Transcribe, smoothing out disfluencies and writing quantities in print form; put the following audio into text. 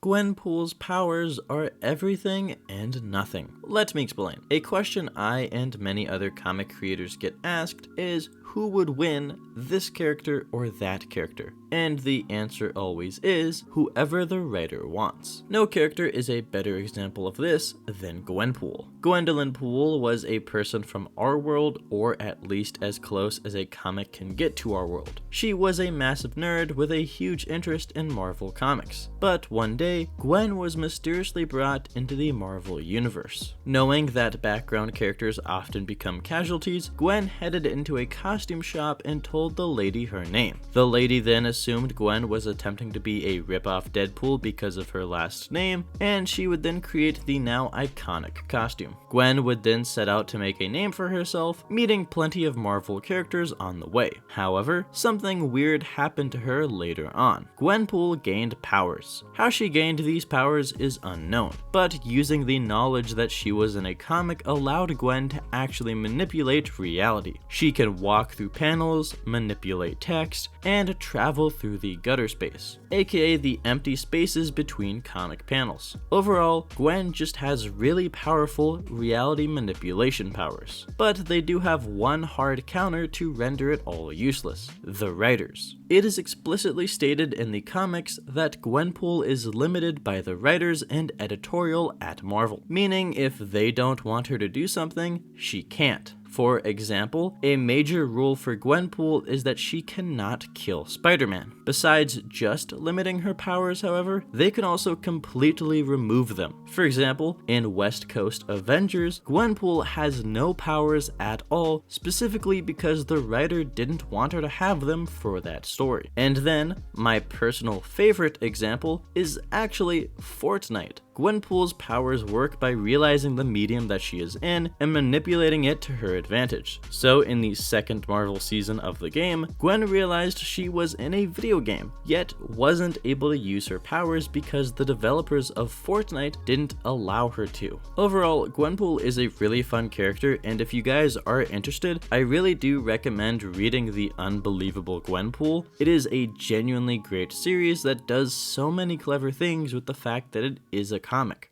Gwenpool's powers are everything and nothing. Let me explain. A question I and many other comic creators get asked is, who would win, this character or that character? And the answer always is, whoever the writer wants. No character is a better example of this than Gwenpool. Gwendolyn Poole was a person from our world, or at least as close as a comic can get to our world. She was a massive nerd with a huge interest in Marvel comics. But one day, Gwen was mysteriously brought into the Marvel universe. Knowing that background characters often become casualties, Gwen headed into a costume shop and told the lady her name. The lady then assumed Gwen was attempting to be a rip-off Deadpool because of her last name, and she would then create the now iconic costume. Gwen would then set out to make a name for herself, meeting plenty of Marvel characters on the way. However, something weird happened to her later on. Gwenpool gained powers. How she gained these powers is unknown, but using the knowledge that she was in a comic allowed Gwen to actually manipulate reality. She can walk through panels, manipulate text, and travel through the gutter space, aka the empty spaces between comic panels. Overall, Gwen just has really powerful reality manipulation powers, but they do have one hard counter to render it all useless: the writers. It is explicitly stated in the comics that Gwenpool is limited by the writers and editorial at Marvel, meaning if they don't want her to do something, she can't. For example, a major rule for Gwenpool is that she cannot kill Spider-Man. Besides just limiting her powers, however, they can also completely remove them. For example, in West Coast Avengers, Gwenpool has no powers at all, specifically because the writer didn't want her to have them for that story. And then, my personal favorite example is actually Fortnite. Gwenpool's powers work by realizing the medium that she is in and manipulating it to her advantage. So in the second Marvel season of the game, Gwen realized she was in a video game, yet wasn't able to use her powers because the developers of Fortnite didn't allow her to. Overall, Gwenpool is a really fun character, and if you guys are interested, I really do recommend reading The Unbelievable Gwenpool. It is a genuinely great series that does so many clever things with the fact that it is a comic.